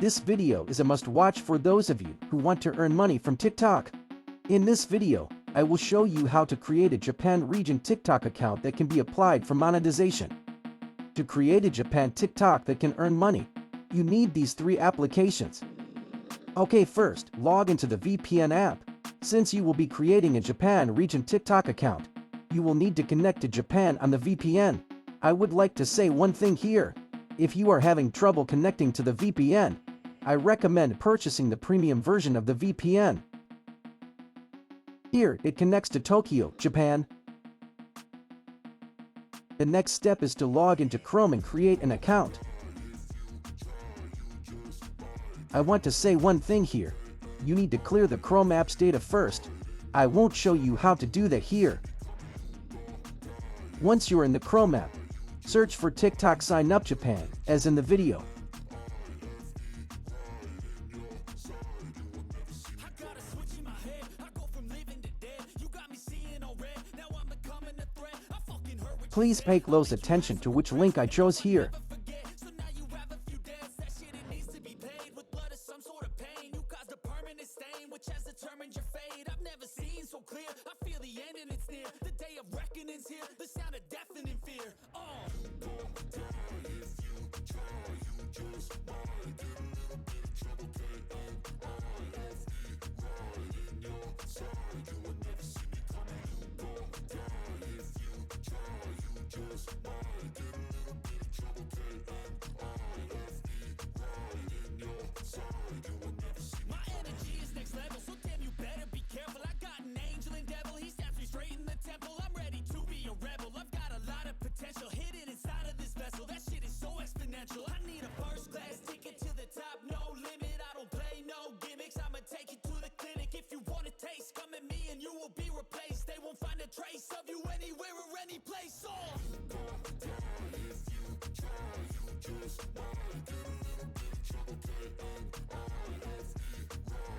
This video is a must-watch for those of you who want to earn money from TikTok. In this video, I will show you how to create a Japan region TikTok account that can be applied for monetization. To create a Japan TikTok that can earn money, you need these 3 applications. Okay, first, log into the VPN app. Since you will be creating a Japan region TikTok account, you will need to connect to Japan on the VPN. I would like to say one thing here. If you are having trouble connecting to the VPN, I recommend purchasing the premium version of the VPN. Here, it connects to Tokyo, Japan. The next step is to log into Chrome and create an account. I want to say one thing here. You need to clear the Chrome apps data first. I won't show you how to do that here. Once you're in the Chrome app, search for TikTok Sign Up Japan, as in the video. Please pay close attention to which link I chose here.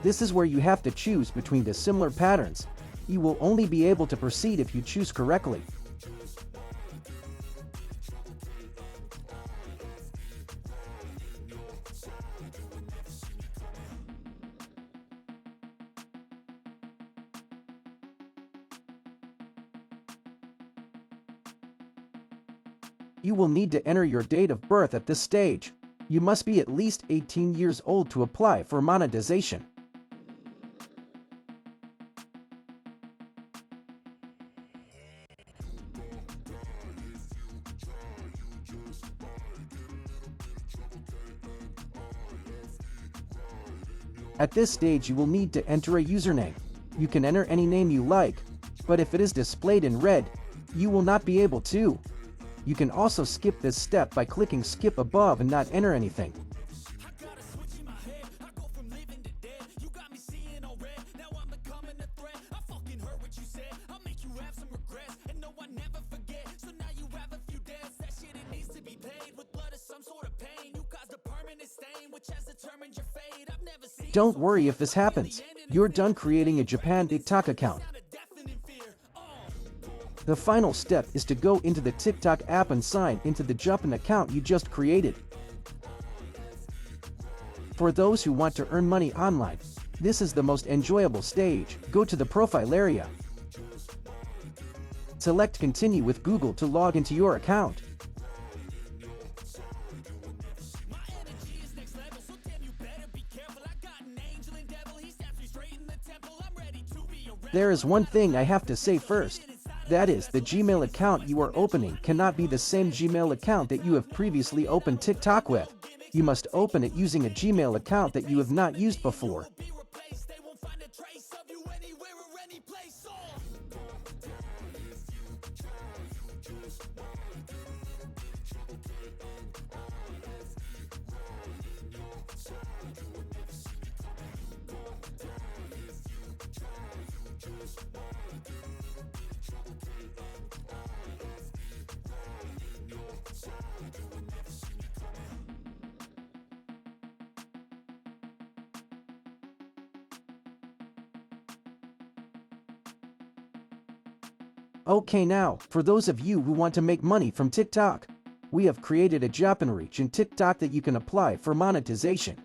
This is where you have to choose between the similar patterns. You will only be able to proceed if you choose correctly. You will need to enter your date of birth at this stage. You must be at least 18 years old to apply for monetization. At this stage, you will need to enter a username. You can enter any name you like, but if it is displayed in red, you will not be able to. You can also skip this step by clicking skip above and not enter anything. Don't worry if this happens. You're done creating a Japan TikTok account. The final step is to go into the TikTok app and sign into the Japan account you just created. For those who want to earn money online, this is the most enjoyable stage. Go to the profile area. Select Continue with Google to log into your account. There is one thing I have to say first. That is, the Gmail account you are opening cannot be the same Gmail account that you have previously opened TikTok with. You must open it using a Gmail account that you have not used before. Okay, now, for those of you who want to make money from TikTok, we have created a Japan region TikTok that you can apply for monetization.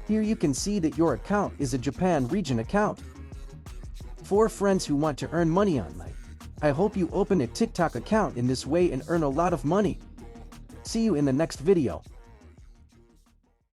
Here you can see that your account is a Japan region account. For friends who want to earn money online, I hope you open a TikTok account in this way and earn a lot of money. See you in the next video.